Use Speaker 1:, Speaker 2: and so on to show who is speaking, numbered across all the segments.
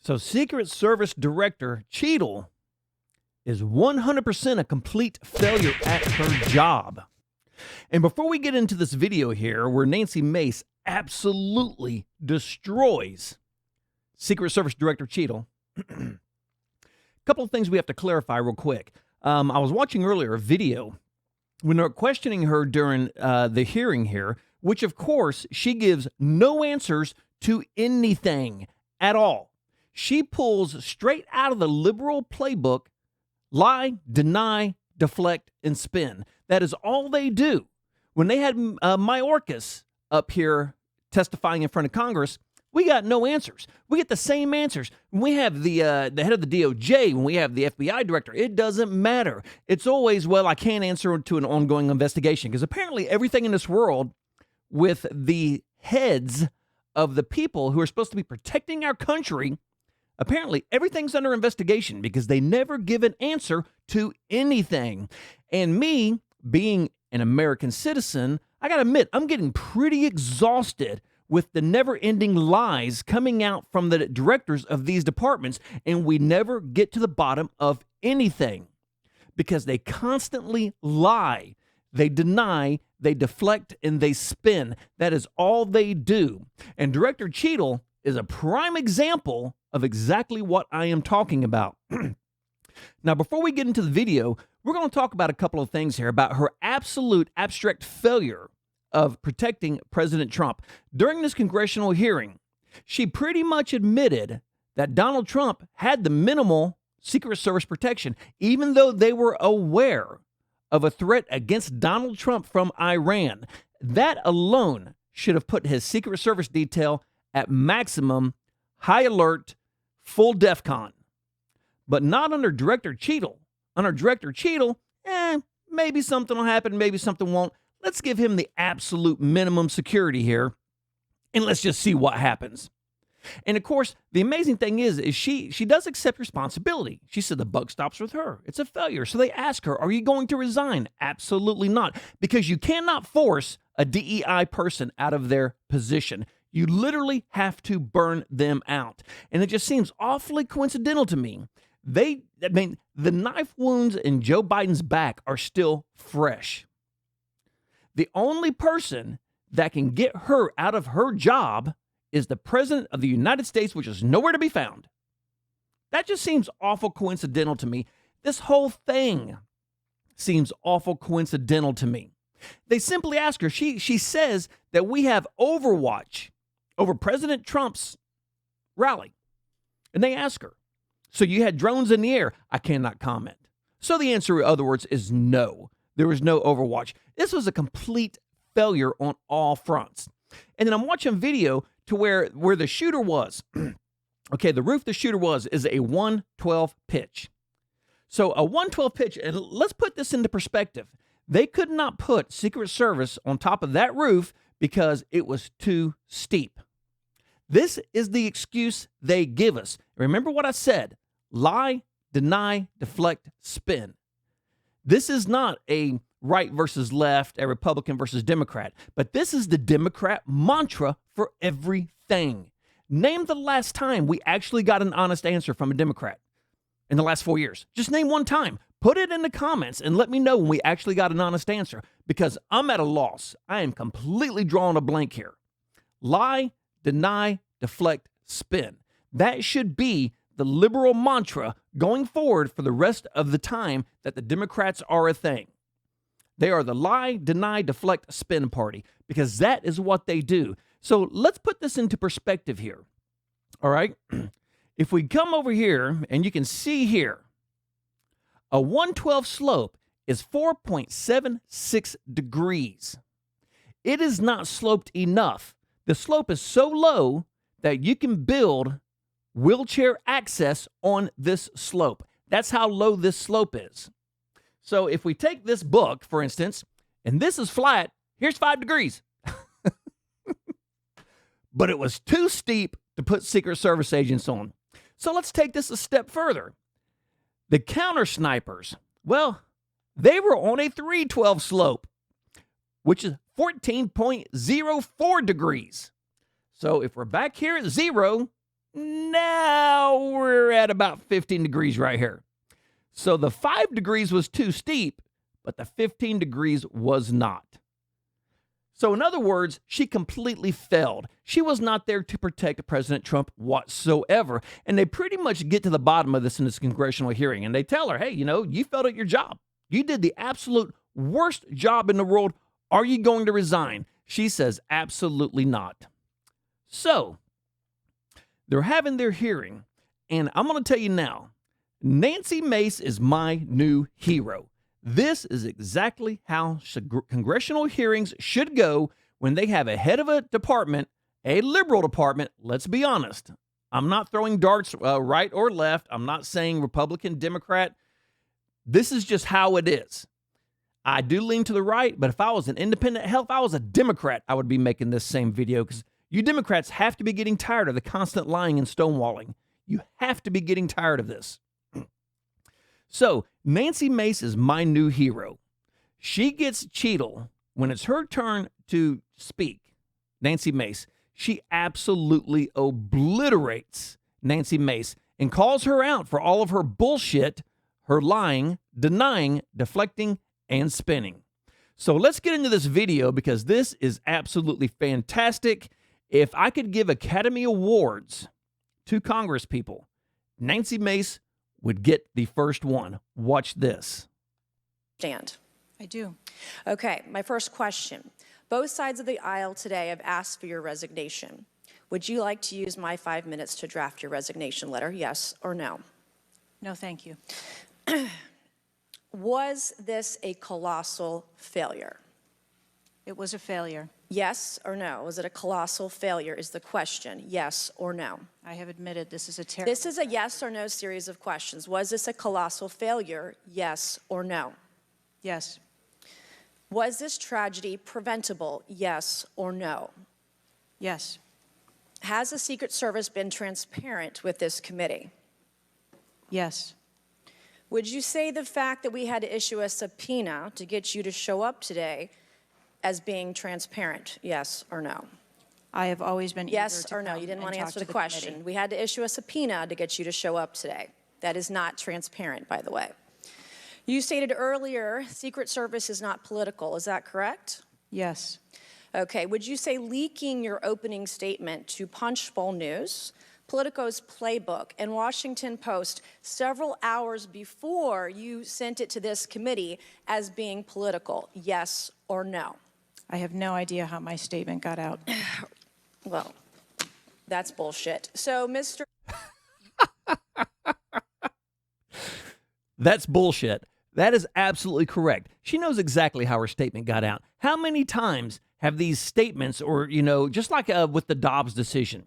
Speaker 1: So Secret Service Director Cheatle is 100% a complete failure at her job. And before we get into this video here, where Nancy Mace absolutely destroys Secret Service Director Cheatle, a couple of things we have to clarify real quick. I was watching earlier a video when they were questioning her during the hearing here, which of course she gives no answers to anything at all. She pulls straight out of the liberal playbook: lie, deny, deflect, and spin. That is all they do. When they had Mayorkas up here testifying in front of Congress, we got no answers. We get the same answers. When we have the head of the DOJ, when we have the FBI director, it doesn't matter. It's always, well, I can't answer to an ongoing investigation, because apparently everything in this world with the heads of the people who are supposed to be protecting our country, apparently everything's under investigation because they never give an answer to anything. And me, being an American citizen, I gotta admit, I'm getting pretty exhausted with the never-ending lies coming out from the directors of these departments, and we never get to the bottom of anything because they constantly lie. They deny, they deflect, and they spin. That is all they do. And Director Cheatle is a prime example of exactly what I am talking about. Now, before we get into the video, we're going to talk about a couple of things here about her absolute abstract failure of protecting President Trump. During this congressional hearing, she pretty much admitted that Donald Trump had the minimal Secret Service protection, even though they were aware of a threat against Donald Trump from Iran. That alone should have put his Secret Service detail at maximum, high alert, full DEFCON. But not under Director Cheatle. Under Director Cheatle, maybe something will happen, maybe something won't. Let's give him the absolute minimum security here, and let's just see what happens. And of course, the amazing thing is she does accept responsibility. She said the buck stops with her. It's a failure. So they ask her, are you going to resign? Absolutely not, because you cannot force a DEI person out of their position. You literally have to burn them out. And it just seems awfully coincidental to me. The knife wounds in Joe Biden's back are still fresh. The only person that can get her out of her job is the President of the United States, which is nowhere to be found. That just seems awful coincidental to me. This whole thing seems awful coincidental to me. They simply ask her, she says that we have Overwatch over President Trump's rally. And they ask her, so you had drones in the air? I cannot comment. So the answer, in other words, is no. There was no Overwatch. This was a complete failure on all fronts. And then I'm watching video to where the shooter was. Okay, the roof the shooter was is a 112 pitch. So a 112 pitch, and let's put this into perspective. They could not put Secret Service on top of that roof because it was too steep. This is the excuse they give us. Remember what I said: lie, deny, deflect, spin. This is not a right versus left, a Republican versus Democrat, but this is the Democrat mantra for everything. Name the last time we actually got an honest answer from a Democrat in the last 4 years. Just name one time. Put it in the comments and let me know when we actually got an honest answer, because I'm at a loss. I am completely drawing a blank here. Lie, deny, deflect, spin. That should be the liberal mantra going forward for the rest of the time that the Democrats are a thing. They are the lie, deny, deflect, spin party, because that is what they do. So let's put this into perspective here. All right. If we come over here and you can see here, a 112 slope is 4.76 degrees. It is not sloped enough. The slope is so low that you can build wheelchair access on this slope. That's how low this slope is. So if we take this book, for instance, and this is flat, here's 5 degrees. But it was too steep to put Secret Service agents on. So let's take this a step further. The counter snipers, well, they were on a 312 slope, which is 14.04 degrees. So if we're back here at 0, now at about 15 degrees right here. So the 5 degrees was too steep, but the 15 degrees was not. So in other words, she completely failed. She was not there to protect President Trump whatsoever. And they pretty much get to the bottom of this in this congressional hearing. And they tell her, hey, you know, you failed at your job. You did the absolute worst job in the world. Are you going to resign? She says, absolutely not. So they're having their hearing. And I'm going to tell you now, Nancy Mace is my new hero. This is exactly how congressional hearings should go when they have a head of a department, a liberal department. Let's be honest. I'm not throwing darts right or left. I'm not saying Republican, Democrat. This is just how it is. I do lean to the right, but if I was an independent, hell, if I was a Democrat, I would be making this same video because you Democrats have to be getting tired of the constant lying and stonewalling. You have to be getting tired of this. So Nancy Mace is my new hero. She gets Cheatle when it's her turn to speak. Nancy Mace, she absolutely obliterates Nancy Mace and calls her out for all of her bullshit, her lying, denying, deflecting, and spinning. So let's get into this video because this is absolutely fantastic. If I could give Academy Awards to Congress people, Nancy Mace would get the first one. Watch this.
Speaker 2: Stand.
Speaker 3: I do.
Speaker 2: Okay, my first question. Both sides of the aisle today have asked for your resignation. Would you like to use my 5 minutes to draft your resignation letter, yes or no?
Speaker 3: No, thank you.
Speaker 2: Was this a colossal failure?
Speaker 3: It was a failure.
Speaker 2: Yes or no? Was it a colossal failure is the question, yes or no?
Speaker 3: I have admitted this is a terrible...
Speaker 2: This is a yes or no series of questions. Was this a colossal failure, yes or no?
Speaker 3: Yes.
Speaker 2: Was this tragedy preventable, yes or no?
Speaker 3: Yes.
Speaker 2: Has the Secret Service been transparent with this committee?
Speaker 3: Yes.
Speaker 2: Would you say the fact that we had to issue a subpoena to get you to show up today as being transparent, yes or no?
Speaker 3: I have always been
Speaker 2: yes or no? You didn't want to answer the question.
Speaker 3: Committee.
Speaker 2: We had to issue a subpoena to get you to show up today. That is not transparent, by the way. You stated earlier, Secret Service is not political. Is that correct?
Speaker 3: Yes.
Speaker 2: Okay. Would you say leaking your opening statement to Punchbowl News, Politico's Playbook, and Washington Post several hours before you sent it to this committee as being political, yes or no?
Speaker 3: I have no idea how my statement got out.
Speaker 2: Well, that's bullshit. So, Mr.
Speaker 1: That's bullshit. That is absolutely correct. She knows exactly how her statement got out. How many times have these statements, or, you know, just like with the Dobbs decision,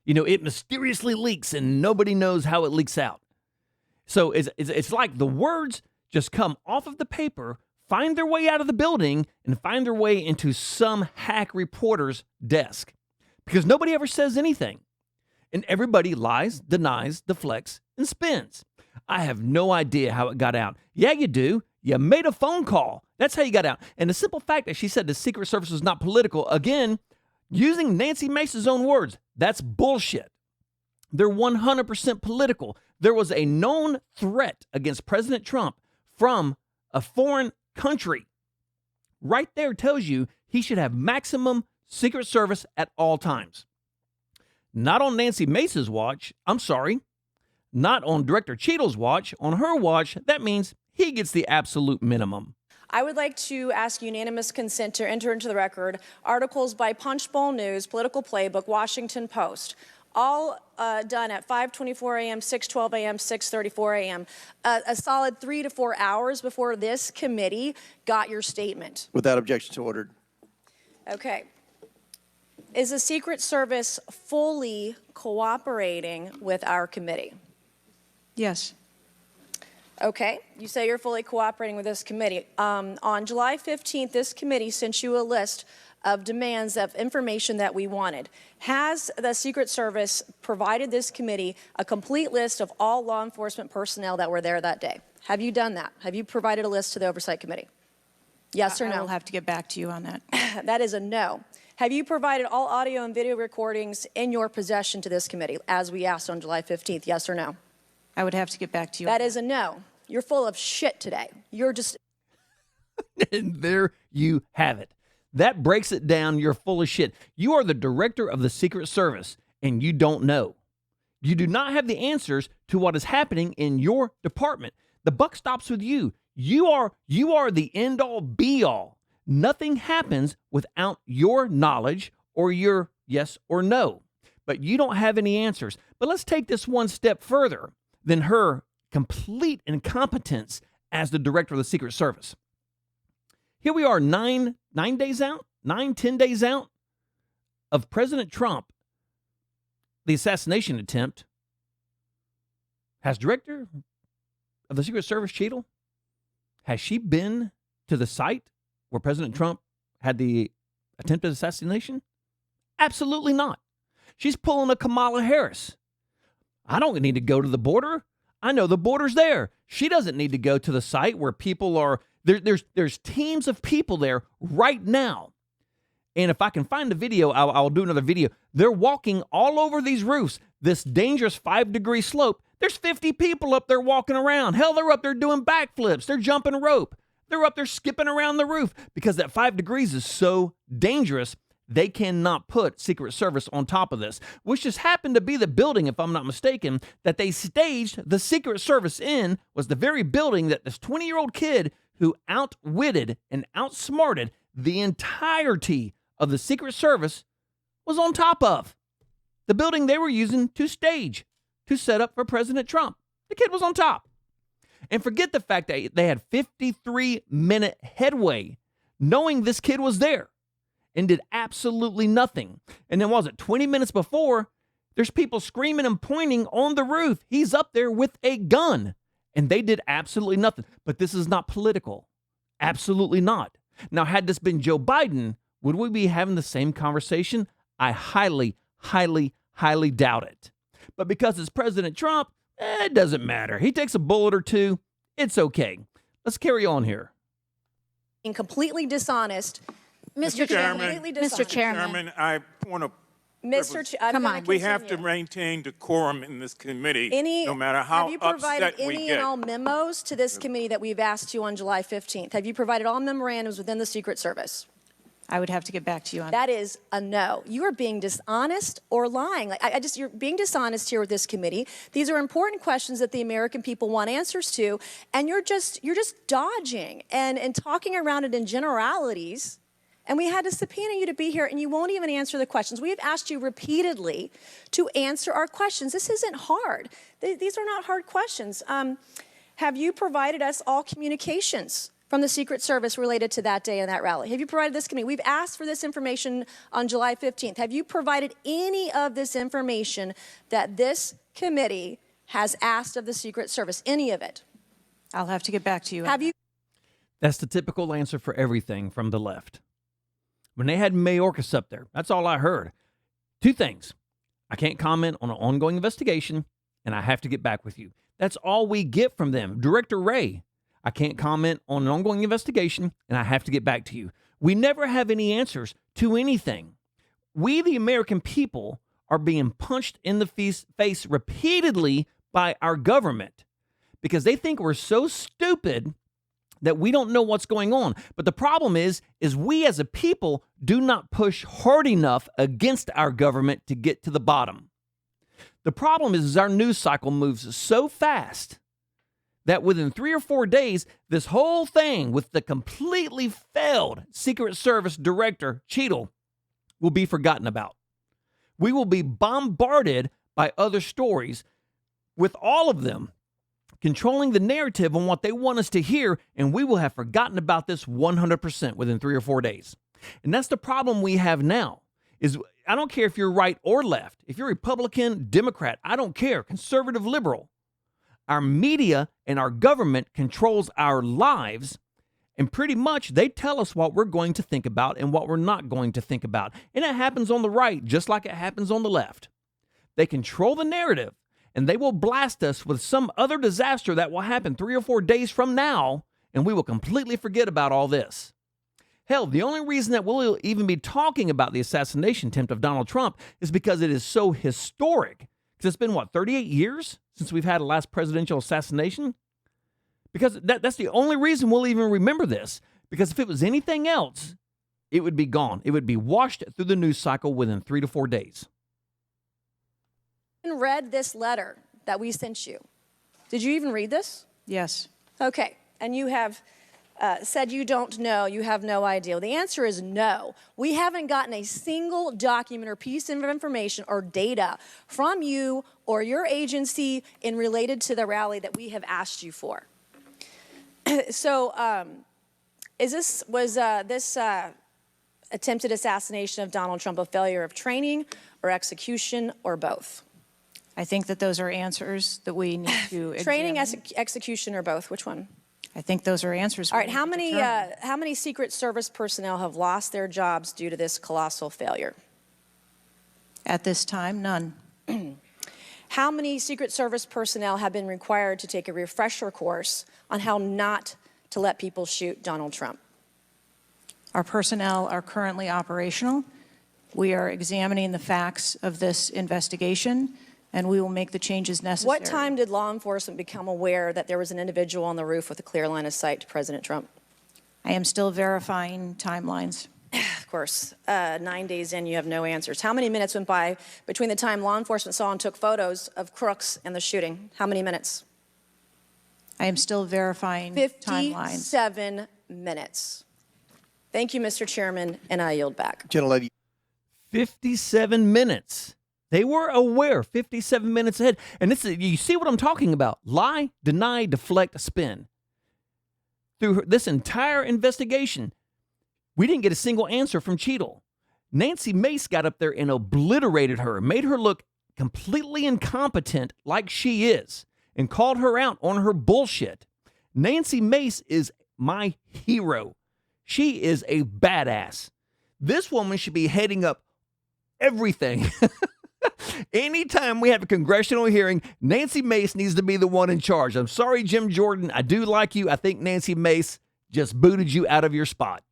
Speaker 1: you know, it mysteriously leaks and nobody knows how it leaks out. So it's like the words just come off of the paper, find their way out of the building, and find their way into some hack reporter's desk. Because nobody ever says anything. And everybody lies, denies, deflects, and spins. I have no idea how it got out. Yeah, you do. You made a phone call. That's how you got out. And the simple fact that she said the Secret Service was not political, again, using Nancy Mace's own words, that's bullshit. They're 100% political. There was a known threat against President Trump from a foreign country. Right there tells you he should have maximum Secret Service at all times. Not on Nancy Mace's watch. I'm sorry. Not on Director Cheatle's watch. On her watch, that means he gets the absolute minimum.
Speaker 2: I would like to ask unanimous consent to enter into the record articles by Punchbowl News, Political Playbook, Washington Post, all done at 5:24 a.m., 6:12 a.m., 6:34 a.m., a solid 3 to 4 hours before this committee got your statement.
Speaker 4: Without objection, so ordered.
Speaker 2: Okay. Is the Secret Service fully cooperating with our committee?
Speaker 3: Yes.
Speaker 2: Okay, you say you're fully cooperating with this committee. On July 15th, this committee sent you a list of demands of information that we wanted. Has the Secret Service provided this committee a complete list of all law enforcement personnel that were there that day? Have you done that? Have you provided a list to the Oversight Committee? Yes or no?
Speaker 3: I will have to get back to you on that.
Speaker 2: That is a no. Have you provided all audio and video recordings in your possession to this committee, as we asked on July 15th, yes or no?
Speaker 3: I would have to get back to you.
Speaker 2: That is a no. You're full of shit today. You're just...
Speaker 1: And there you have it. That breaks it down. You're full of shit. You are the director of the Secret Service, and you don't know. You do not have the answers to what is happening in your department. The buck stops with you. You are the end-all, be-all. Nothing happens without your knowledge or your yes or no. But you don't have any answers. But let's take this one step further than her complete incompetence as the director of the Secret Service. Here we are 10 days out of President Trump, the assassination attempt. Has director of the Secret Service, Cheatle, has she been to the site where President Trump had the attempted assassination? Absolutely not. She's pulling a Kamala Harris. I don't need to go to the border. I know the border's there. She doesn't need to go to the site where people are. There's teams of people there right now. And if I can find the video, I'll do another video. They're walking all over these roofs, this dangerous 5-degree slope. There's 50 people up there walking around. Hell, they're up there doing backflips. They're jumping rope. They're up there skipping around the roof because that 5 degrees is so dangerous. They cannot put Secret Service on top of this, which just happened to be the building, if I'm not mistaken, that they staged the Secret Service in was the very building that this 20-year-old kid who outwitted and outsmarted the entirety of the Secret Service was on top of. The building they were using to stage, to set up for President Trump. The kid was on top. And forget the fact that they had 53-minute headway knowing this kid was there and did absolutely nothing. And then what was it, 20 minutes before, there's people screaming and pointing on the roof. He's up there with a gun. And they did absolutely nothing. But this is not political. Absolutely not. Now, had this been Joe Biden, would we be having the same conversation? I highly, highly, highly doubt it. But because it's President Trump, it doesn't matter. He takes a bullet or two. It's okay. Let's carry on here.
Speaker 2: Being completely dishonest.
Speaker 4: Mr. Chairman,
Speaker 3: Mr. Chairman,
Speaker 4: I want to.
Speaker 2: Come on.
Speaker 4: We have to maintain decorum in this committee, no matter how
Speaker 2: have you provided
Speaker 4: upset we
Speaker 2: any
Speaker 4: get.
Speaker 2: and all memos to this committee that we've asked you on July 15th? Have you provided all memorandums within the Secret Service?
Speaker 3: I would have to get back to you on
Speaker 2: That is a no. You are being dishonest or lying. Like you're being dishonest here with this committee. These are important questions that the American people want answers to, and you're just dodging and talking around it in generalities. And we had to subpoena you to be here, and you won't even answer the questions. We have asked you repeatedly to answer our questions. This isn't hard. These are not hard questions. Have you provided us all communications from the Secret Service related to that day and that rally? Have you provided this committee? We've asked for this information on July 15th. Have you provided any of this information that this committee has asked of the Secret Service? Any of it?
Speaker 3: I'll have to get back to you.
Speaker 2: Have you?
Speaker 1: That's the typical answer for everything from the left. When they had Mayorkas up there, that's all I heard. 2 things. I can't comment on an ongoing investigation, and I have to get back with you. That's all we get from them. Director Wray, I can't comment on an ongoing investigation, and I have to get back to you. We never have any answers to anything. We, the American people, are being punched in the face repeatedly by our government because they think we're so stupid that we don't know what's going on. But the problem is we as a people do not push hard enough against our government to get to the bottom. The problem is our news cycle moves so fast that within 3 or 4 days, this whole thing with the completely failed Secret Service Director Cheatle will be forgotten about. We will be bombarded by other stories with all of them controlling the narrative on what they want us to hear, and we will have forgotten about this 100% within 3 or 4 days. And that's the problem we have now. Is I don't care if you're right or left, if you're Republican, Democrat, I don't care, conservative, liberal. Our media and our government controls our lives, and pretty much they tell us what we're going to think about and what we're not going to think about. And it happens on the right just like it happens on the left. They control the narrative, and they will blast us with some other disaster that will happen 3 or 4 days from now, and we will completely forget about all this. Hell, the only reason that we'll even be talking about the assassination attempt of Donald Trump is because it is so historic Because it's been, what, 38 years since we've had a last presidential assassination? Because that's the only reason we'll even remember this. Because if it was anything else, it would be gone. It would be washed through the news cycle within 3 to 4 days.
Speaker 2: Read this letter that we sent you. Did you even read this?
Speaker 3: Yes.
Speaker 2: Okay. And you have said you don't know, you have no idea. Well, the answer is no. We haven't gotten a single document or piece of information or data from you or your agency in related to the rally that we have asked you for. So, was this attempted assassination of Donald Trump a failure of training or execution or both?
Speaker 3: I think that those are answers that we need to
Speaker 2: Training,
Speaker 3: examine.
Speaker 2: execution, or both? Which one?
Speaker 3: I think those are answers.
Speaker 2: All right. How many Secret Service personnel have lost their jobs due to this colossal failure?
Speaker 3: At this time, none.
Speaker 2: How many Secret Service personnel have been required to take a refresher course on how not to let people shoot Donald Trump?
Speaker 3: Our personnel are currently operational. We are examining the facts of this investigation, and we will make the changes necessary.
Speaker 2: What time did law enforcement become aware that there was an individual on the roof with a clear line of sight to President Trump?
Speaker 3: I am still verifying timelines.
Speaker 2: Of course, 9 days in, you have no answers. How many minutes went by between the time law enforcement saw and took photos of crooks and the shooting? How many minutes?
Speaker 3: I am still verifying timelines.
Speaker 2: 57 minutes. Thank you, Mr. Chairman, and I yield back.
Speaker 5: Gentlelady.
Speaker 1: 57 minutes. They were aware 57 minutes ahead. And this is, you see what I'm talking about. Lie, deny, deflect, spin. Through this entire investigation, we didn't get a single answer from Cheatle. Nancy Mace got up there and obliterated her, made her look completely incompetent like she is, and called her out on her bullshit. Nancy Mace is my hero. She is a badass. This woman should be heading up everything. Anytime we have a congressional hearing, Nancy Mace needs to be the one in charge. I'm sorry, Jim Jordan. I do like you. I think Nancy Mace just booted you out of your spot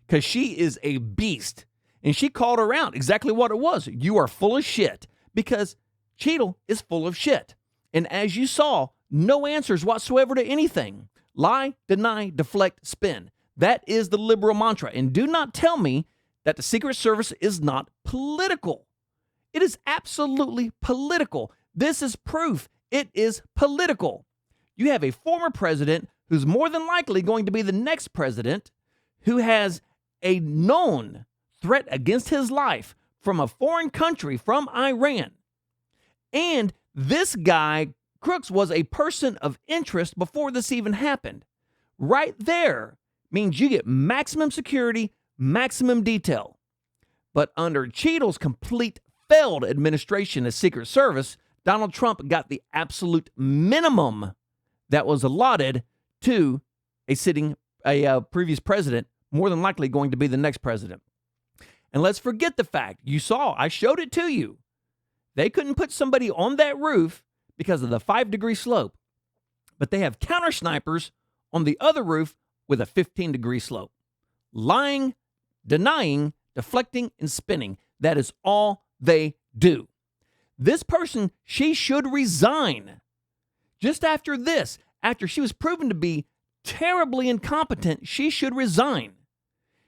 Speaker 1: because she is a beast. And she called her out exactly what it was. You are full of shit because Cheatle is full of shit. And as you saw, no answers whatsoever to anything. Lie, deny, deflect, spin. That is the liberal mantra. And do not tell me that the Secret Service is not political. It is absolutely political. This is proof it is political. You have a former president who's more than likely going to be the next president who has a known threat against his life from a foreign country, from Iran. And this guy, Crooks, was a person of interest before this even happened. Right there means you get maximum security, maximum detail. But under Cheatle's complete failed administration as Secret Service, Donald Trump got the absolute minimum that was allotted to a previous president, more than likely going to be the next president. And let's forget the fact, you saw, I showed it to you. They couldn't put somebody on that roof because of the 5-degree slope, but they have counter snipers on the other roof with a 15-degree slope. Lying, denying, deflecting, and spinning. That is all they do. This person, she should resign. Just after this, after she was proven to be terribly incompetent, she should resign.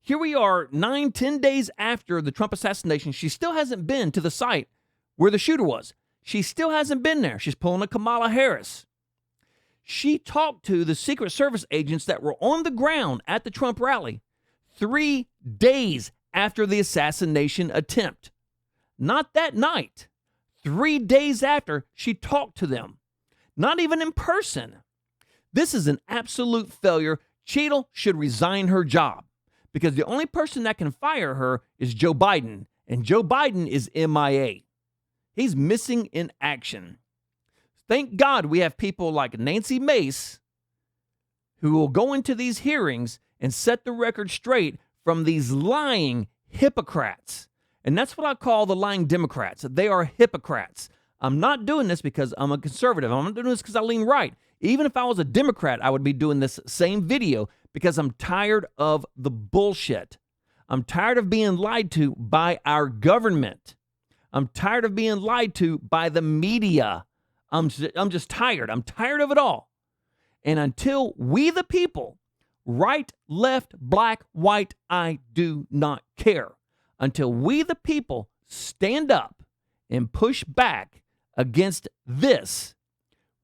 Speaker 1: Here we are 9-10 days after the Trump assassination. She still hasn't been to the site where the shooter was. She still hasn't been there. She's pulling a Kamala Harris. She talked to the Secret Service agents that were on the ground at the Trump rally 3 days after the assassination attempt. Not that night. 3 days after, she talked to them. Not even in person. This is an absolute failure. Cheatle should resign her job because the only person that can fire her is Joe Biden, and Joe Biden is MIA. He's missing in action. Thank God we have people like Nancy Mace who will go into these hearings and set the record straight from these lying hypocrites. And that's what I call the lying Democrats. They are hypocrites. I'm not doing this because I'm a conservative. I'm not doing this because I lean right. Even if I was a Democrat, I would be doing this same video because I'm tired of the bullshit. I'm tired of being lied to by our government. I'm tired of being lied to by the media. I'm just tired. I'm tired of it all. And until we the people, right, left, black, white, I do not care. Until we the people stand up and push back against this,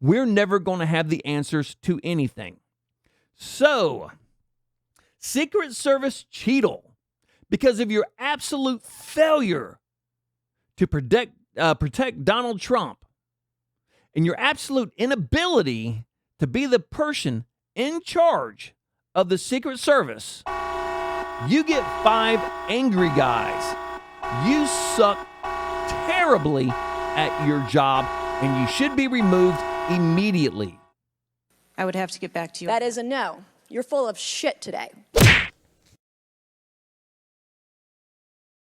Speaker 1: we're never going to have the answers to anything. So, Secret Service Cheatle, because of your absolute failure to protect Donald Trump and your absolute inability to be the person in charge of the Secret Service, you get 5 angry guys. You suck terribly at your job, and you should be removed immediately.
Speaker 3: I would have to get back to you.
Speaker 2: That is a no. You're full of shit today.